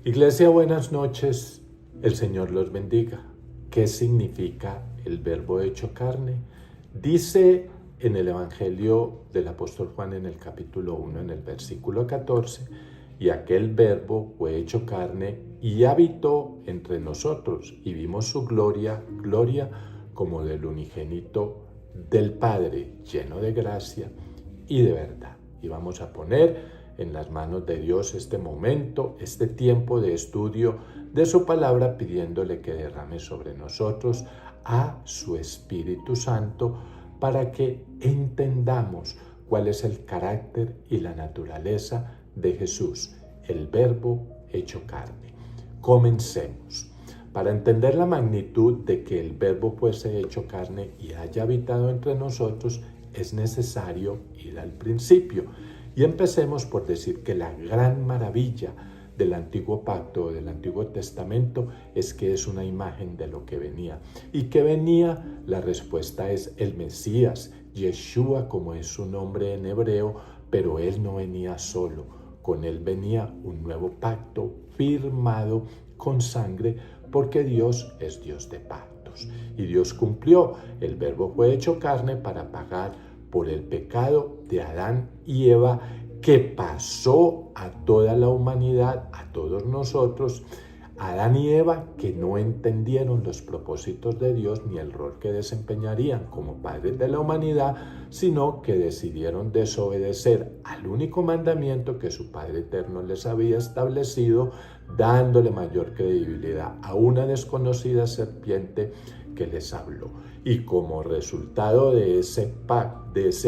Iglesia, buenas noches. El Señor los bendiga. ¿Qué significa el verbo hecho carne? Dice en el Evangelio del apóstol Juan en el capítulo 1, en el versículo 14, y aquel verbo fue hecho carne y habitó entre nosotros, y vimos su gloria como del unigénito del Padre, lleno de gracia y de verdad. Y vamos a poner en las manos de Dios este momento, este tiempo de estudio de su palabra, pidiéndole que derrame sobre nosotros a su Espíritu Santo para que entendamos cuál es el carácter y la naturaleza de Jesús, el Verbo hecho carne. Comencemos. Para entender la magnitud de que el Verbo fuese hecho carne y haya habitado entre nosotros, es necesario ir al principio. Y empecemos por decir que la gran maravilla del Antiguo Pacto, del Antiguo Testamento, es que es una imagen de lo que venía. ¿Y qué venía? La respuesta es el Mesías, Yeshua, como es su nombre en hebreo, pero él no venía solo. Con él venía un nuevo pacto firmado con sangre, porque Dios es Dios de pactos. Y Dios cumplió. El Verbo fue hecho carne para pagar por el pecado de Adán y Eva, que pasó a toda la humanidad, a todos nosotros. Adán y Eva, que no entendieron los propósitos de Dios ni el rol que desempeñarían como padres de la humanidad, sino que decidieron desobedecer al único mandamiento que su Padre Eterno les había establecido, dándole mayor credibilidad a una desconocida serpiente que les habló. Y como resultado de ese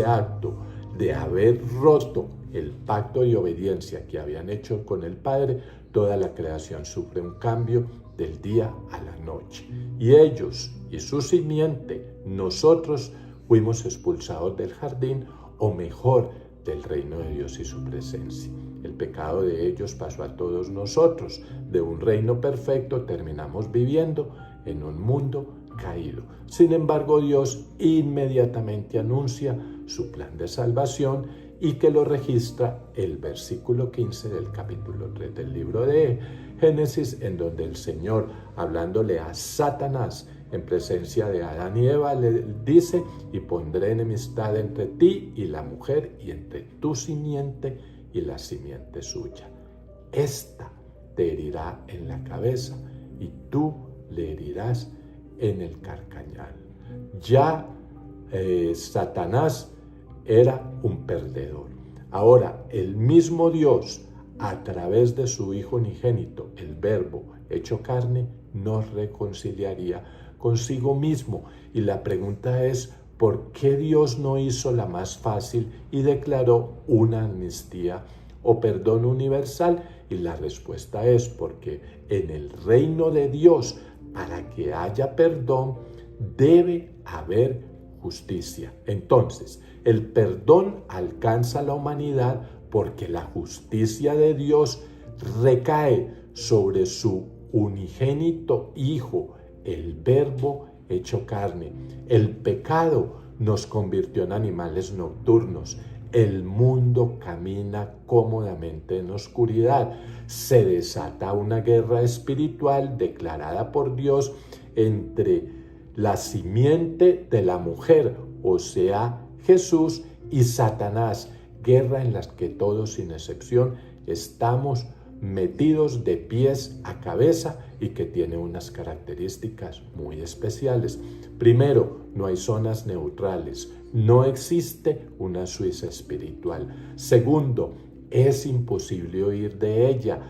acto de haber roto el pacto de obediencia que habían hecho con el Padre, toda la creación sufre un cambio del día a la noche. Y ellos y su simiente, nosotros, fuimos expulsados del jardín, o mejor, del reino de Dios y su presencia. El pecado de ellos pasó a todos nosotros. De un reino perfecto terminamos viviendo en un mundo caído. Sin embargo, Dios inmediatamente anuncia su plan de salvación y que lo registra el versículo 15 del capítulo 3 del libro de Génesis, en donde el Señor, hablándole a Satanás en presencia de Adán y Eva, le dice: y pondré enemistad entre ti y la mujer, y entre tu simiente y la simiente suya. Esta te herirá en la cabeza y tú le herirás en el carcañal. Ya Satanás era un perdedor. Ahora, el mismo Dios, a través de su Hijo unigénito, el Verbo hecho carne, nos reconciliaría consigo mismo. Y la pregunta es: ¿por qué Dios no hizo la más fácil y declaró una amnistía o perdón universal? Y la respuesta es porque en el reino de Dios, para que haya perdón, debe haber justicia. Entonces, el perdón alcanza a la humanidad porque la justicia de Dios recae sobre su unigénito Hijo, el Verbo hecho carne. El pecado nos convirtió en animales nocturnos. El mundo camina cómodamente en oscuridad. Se desata una guerra espiritual declarada por Dios entre la simiente de la mujer, o sea, Jesús, y Satanás. Guerra en la que todos, sin excepción, estamos metidos de pies a cabeza y que tiene unas características muy especiales. Primero, no hay zonas neutrales. No existe una Suiza espiritual. Segundo, es imposible huir de ella.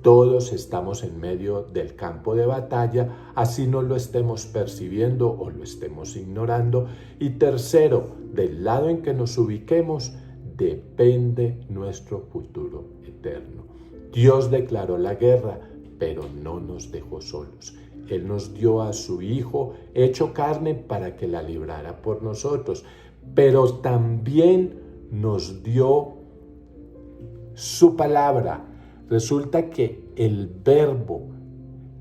Todos estamos en medio del campo de batalla, así no lo estemos percibiendo o lo estemos ignorando. Y tercero, del lado en que nos ubiquemos, depende nuestro futuro eterno. Dios declaró la guerra, pero no nos dejó solos. Él nos dio a su Hijo hecho carne para que la librara por nosotros, pero también nos dio su palabra. Resulta que el Verbo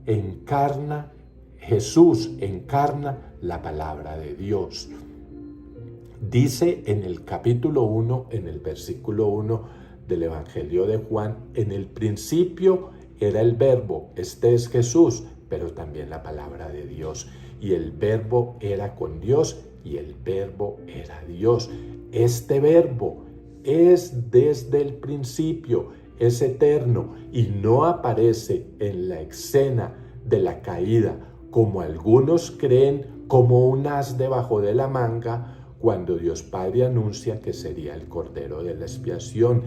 encarna, Jesús encarna la palabra de Dios. Dice en el capítulo 1, en el versículo 1 del Evangelio de Juan: en el principio era el Verbo, este es Jesús, pero también la palabra de Dios. Y el Verbo era con Dios y el Verbo era Dios. Este Verbo es desde el principio, es eterno y no aparece en la escena de la caída, como algunos creen, como un as debajo de la manga, cuando Dios Padre anuncia que sería el Cordero de la expiación.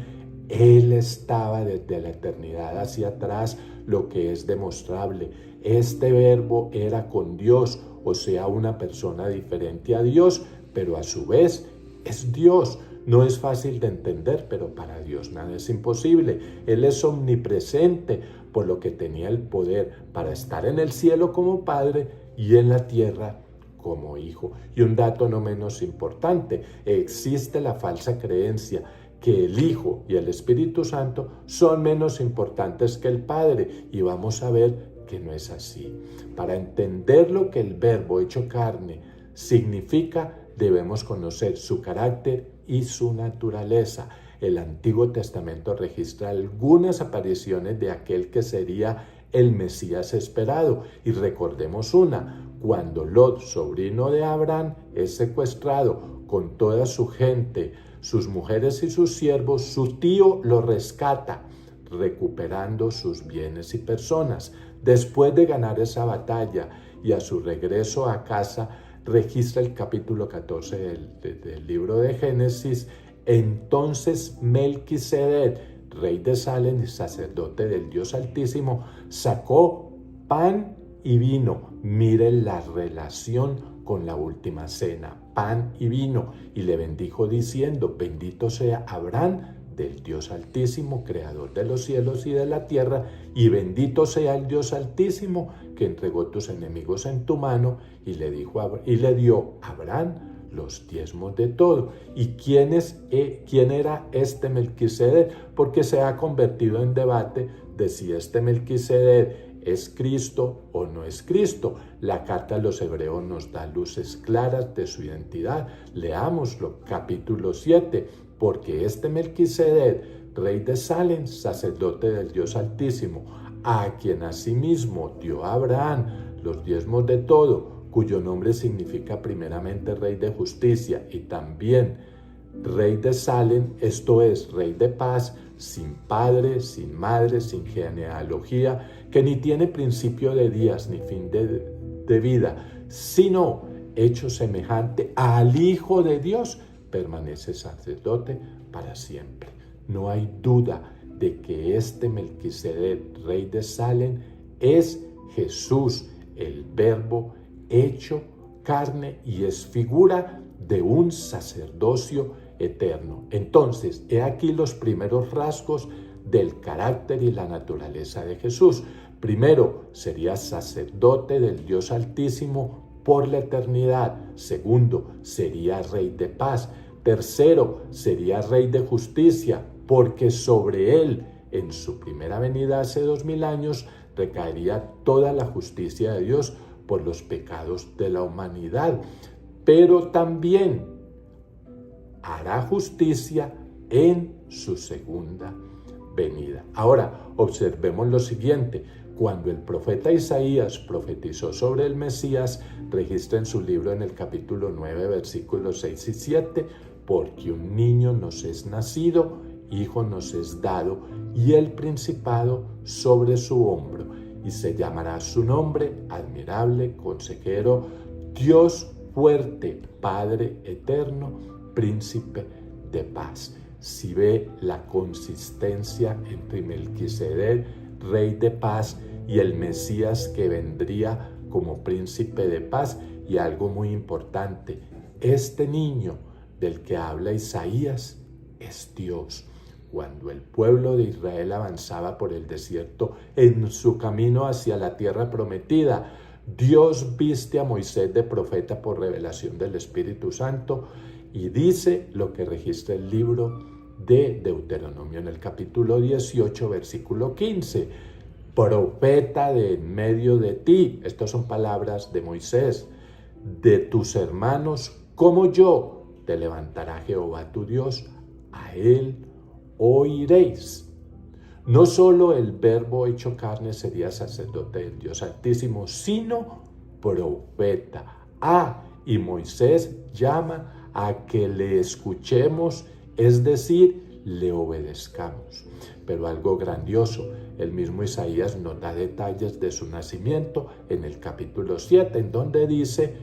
Él estaba desde la eternidad hacia atrás, lo que es demostrable. Este Verbo era con Dios, o sea, una persona diferente a Dios, pero a su vez es Dios. No es fácil de entender, pero para Dios nada es imposible. Él es omnipresente, por lo que tenía el poder para estar en el cielo como Padre y en la tierra como Hijo. Y un dato no menos importante, existe la falsa creencia que el Hijo y el Espíritu Santo son menos importantes que el Padre, y vamos a ver que no es así. Para entender lo que el Verbo hecho carne significa, debemos conocer su carácter y su naturaleza. El Antiguo Testamento registra algunas apariciones de aquel que sería el Mesías esperado. Y recordemos una, cuando Lot, sobrino de Abraham, es secuestrado con toda su gente, sus mujeres y sus siervos, su tío lo rescata, recuperando sus bienes y personas. Después de ganar esa batalla y a su regreso a casa, registra el capítulo 14 del libro de Génesis. Entonces Melquisedec, rey de Salem y sacerdote del Dios Altísimo, sacó pan y vino. Miren la relación con la última cena, pan y vino, y le bendijo diciendo: bendito sea Abraham del Dios Altísimo, creador de los cielos y de la tierra, y bendito sea el Dios Altísimo que entregó tus enemigos en tu mano, y le dio a Abraham los diezmos de todo. ¿Y quién era este Melquisedec? Porque se ha convertido en debate de si este Melquisedec ¿es Cristo o no es Cristo? La carta a los Hebreos nos da luces claras de su identidad. Leámoslo, capítulo 7. Porque este Melquisedec, rey de Salem, sacerdote del Dios Altísimo, a quien asimismo dio a Abraham los diezmos de todo, cuyo nombre significa primeramente Rey de Justicia y también Rey de Salem, esto es, Rey de Paz, sin padre, sin madre, sin genealogía, que ni tiene principio de días ni fin de vida, sino hecho semejante al Hijo de Dios, permanece sacerdote para siempre. No hay duda de que este Melquisedec, rey de Salem, es Jesús, el Verbo hecho carne, y es figura de un sacerdocio eterno. Entonces, he aquí los primeros rasgos del carácter y la naturaleza de Jesús. Primero, sería sacerdote del Dios Altísimo por la eternidad. Segundo, sería rey de paz. Tercero, sería rey de justicia, porque sobre él, en su primera venida hace 2000 años, recaería toda la justicia de Dios por los pecados de la humanidad. Pero también hará justicia en su segunda venida. Ahora, observemos lo siguiente. Cuando el profeta Isaías profetizó sobre el Mesías, registra en su libro en el capítulo 9, versículos 6 y 7, porque un niño nos es nacido, hijo nos es dado, y el principado sobre su hombro, y se llamará su nombre Admirable, Consejero, Dios fuerte, Padre eterno, Príncipe de paz. Si ve la consistencia entre Melquisedec, rey de paz, y el Mesías que vendría como príncipe de paz. Y algo muy importante, este niño del que habla Isaías es Dios. Cuando el pueblo de Israel avanzaba por el desierto en su camino hacia la tierra prometida, Dios viste a Moisés de profeta por revelación del Espíritu Santo, y dice lo que registra el libro de Deuteronomio en el capítulo 18, versículo 15. Profeta de en medio de ti, estas son palabras de Moisés, de tus hermanos como yo, te levantará Jehová tu Dios, a él oiréis. No solo el Verbo hecho carne sería sacerdote del Dios Altísimo, sino profeta. Y Moisés llama a que le escuchemos, es decir, le obedezcamos. Pero algo grandioso, el mismo Isaías nos da detalles de su nacimiento en el capítulo 7, en donde dice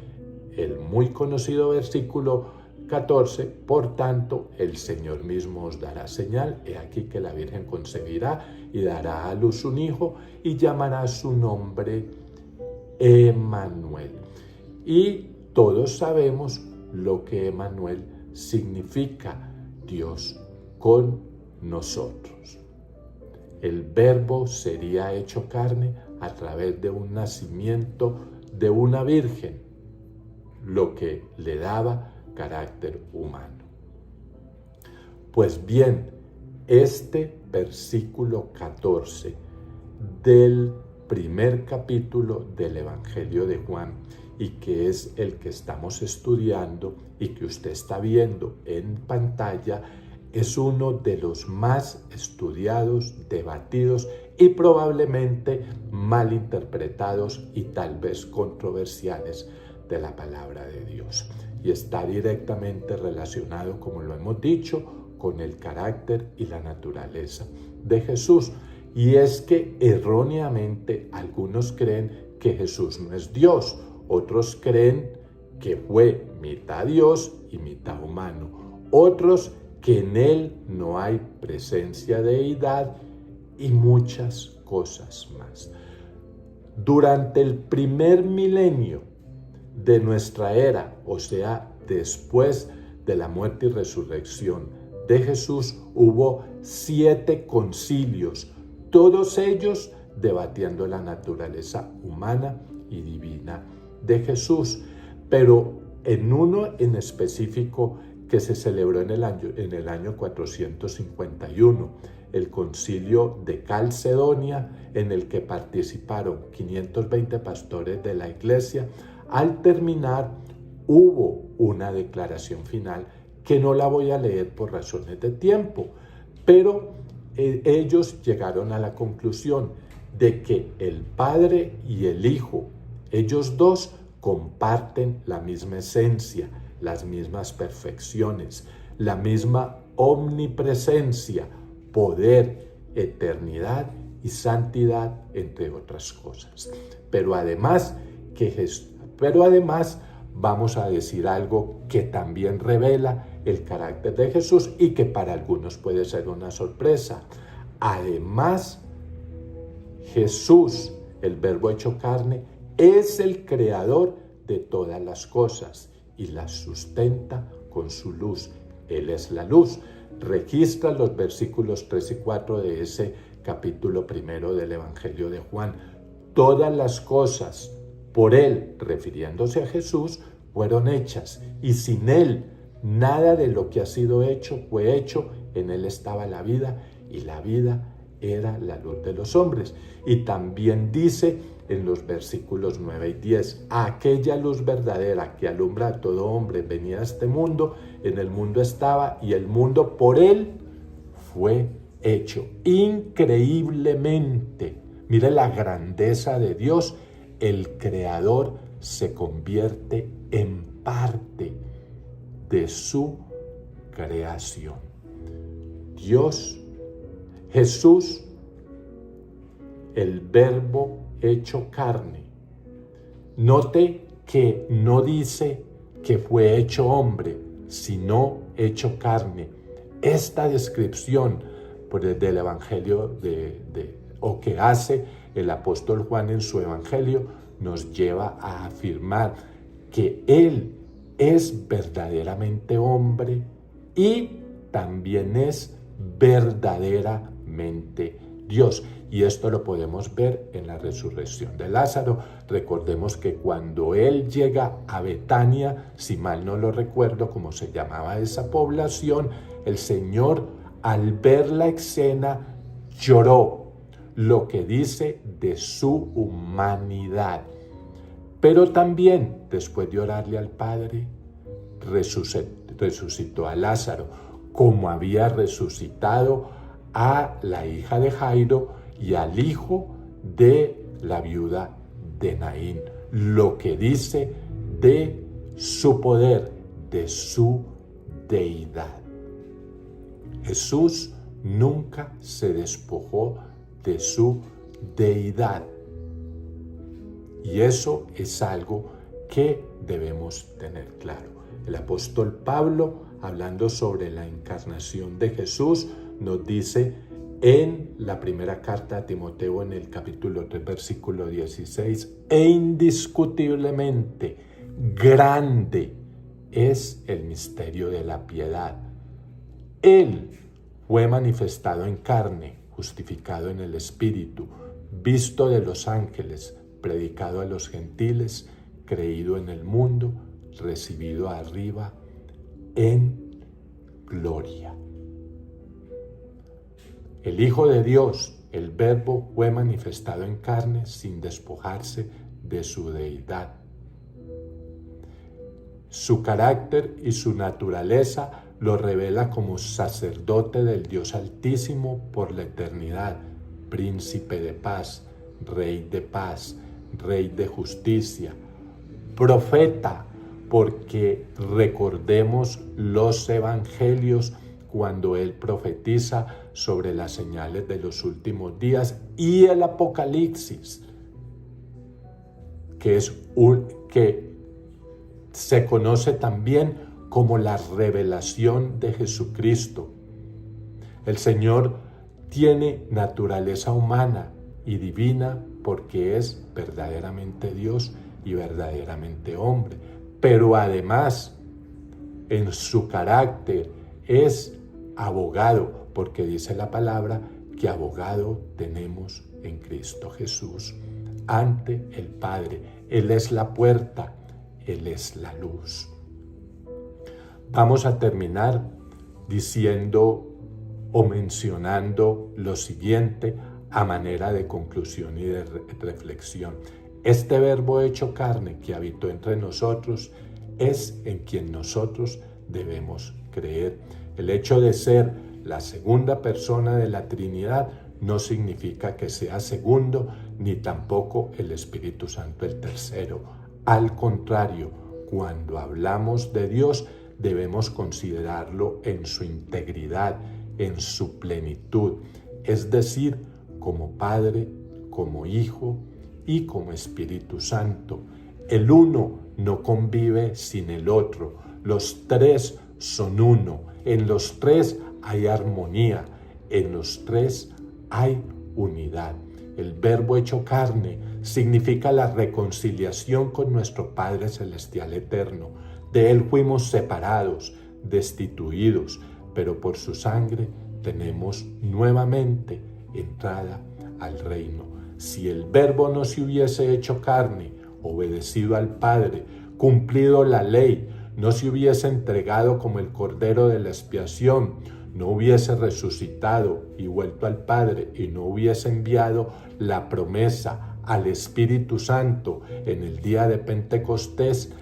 el muy conocido versículo 14, por tanto, el Señor mismo os dará señal, he aquí que la Virgen concebirá y dará a luz un hijo y llamará su nombre Emmanuel. Y todos sabemos lo que Emmanuel significa, Dios con nosotros. El Verbo sería hecho carne a través de un nacimiento de una virgen, lo que le daba carácter humano. Pues bien, este versículo 14 del primer capítulo del Evangelio de Juan, y que es el que estamos estudiando y que usted está viendo en pantalla, es uno de los más estudiados, debatidos y probablemente mal interpretados y tal vez controversiales de la palabra de Dios. Y está directamente relacionado, como lo hemos dicho, con el carácter y la naturaleza de Jesús. Y es que erróneamente algunos creen que Jesús no es Dios, otros creen que fue mitad Dios y mitad humano, otros que en él no hay presencia de deidad y muchas cosas más. Durante el primer milenio de nuestra era, o sea, después de la muerte y resurrección de Jesús, hubo 7 concilios, todos ellos debatiendo la naturaleza humana y divina de Jesús, pero en uno en específico que se celebró en el año 451, el concilio de Calcedonia, en el que participaron 520 pastores de la iglesia. Al terminar, hubo una declaración final que no la voy a leer por razones de tiempo, pero ellos llegaron a la conclusión de que el Padre y el Hijo, ellos dos comparten la misma esencia, las mismas perfecciones, la misma omnipresencia, poder, eternidad y santidad, entre otras cosas. Pero además vamos a decir algo que también revela el carácter de Jesús y que para algunos puede ser una sorpresa. Además, Jesús, el Verbo hecho carne, es el creador de todas las cosas y las sustenta con su luz. Él es la luz. Registra los versículos 3 y 4 de ese capítulo 1 del Evangelio de Juan. Todas las cosas por Él, refiriéndose a Jesús, fueron hechas, y sin Él nada de lo que ha sido hecho fue hecho. En Él estaba la vida, y la vida era la luz de los hombres. Y también dice en los versículos 9 y 10, aquella luz verdadera que alumbra a todo hombre venía a este mundo, en el mundo estaba, y el mundo por Él fue hecho. Increíblemente, mire la grandeza de Dios. El Creador se convierte en parte de su creación. Dios, Jesús, el Verbo hecho carne. Note que no dice que fue hecho hombre, sino hecho carne. Esta descripción del Evangelio o que hace el apóstol Juan en su Evangelio nos lleva a afirmar que Él es verdaderamente hombre y también es verdaderamente Dios. Y esto lo podemos ver en la resurrección de Lázaro. Recordemos que cuando él llega a Betania, si mal no lo recuerdo, como se llamaba esa población, el Señor, al ver la escena, lloró, lo que dice de su humanidad. Pero también, después de orarle al Padre, resucitó a Lázaro, como había resucitado a la hija de Jairo y al hijo de la viuda de Naín, lo que dice de su poder, de su deidad. Jesús nunca se despojó de su deidad. Y eso es algo que debemos tener claro. El apóstol Pablo, hablando sobre la encarnación de Jesús, nos dice en la primera carta a Timoteo, en el capítulo 3, versículo 16, e indiscutiblemente grande es el misterio de la piedad. Él fue manifestado en carne, justificado en el Espíritu, visto de los ángeles, predicado a los gentiles, creído en el mundo, recibido arriba en gloria. El Hijo de Dios, el Verbo, fue manifestado en carne sin despojarse de su deidad. Su carácter y su naturaleza lo revela como sacerdote del Dios Altísimo por la eternidad, príncipe de paz, rey de justicia, profeta, porque recordemos los evangelios cuando él profetiza sobre las señales de los últimos días, y el Apocalipsis, que se conoce también como la revelación de Jesucristo. El Señor tiene naturaleza humana y divina porque es verdaderamente Dios y verdaderamente hombre, pero además en su carácter es abogado, porque dice la palabra que abogado tenemos en Cristo Jesús ante el Padre. Él es la puerta, Él es la luz. Vamos a terminar diciendo o mencionando lo siguiente a manera de conclusión y de reflexión. Este Verbo hecho carne que habitó entre nosotros es en quien nosotros debemos creer. El hecho de ser la segunda persona de la Trinidad no significa que sea segundo, ni tampoco el Espíritu Santo el tercero. Al contrario, cuando hablamos de Dios, debemos considerarlo en su integridad, en su plenitud, es decir, como Padre, como Hijo y como Espíritu Santo. El uno no convive sin el otro, los tres son uno, en los tres hay armonía, en los tres hay unidad. El Verbo hecho carne significa la reconciliación con nuestro Padre Celestial Eterno. De Él fuimos separados, destituidos, pero por su sangre tenemos nuevamente entrada al reino. Si el Verbo no se hubiese hecho carne, obedecido al Padre, cumplido la ley, no se hubiese entregado como el Cordero de la expiación, no hubiese resucitado y vuelto al Padre y no hubiese enviado la promesa al Espíritu Santo en el día de Pentecostés,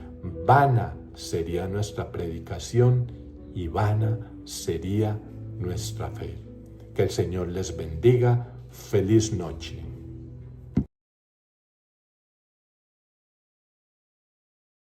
vana sería nuestra predicación y vana sería nuestra fe. Que el Señor les bendiga. Feliz noche.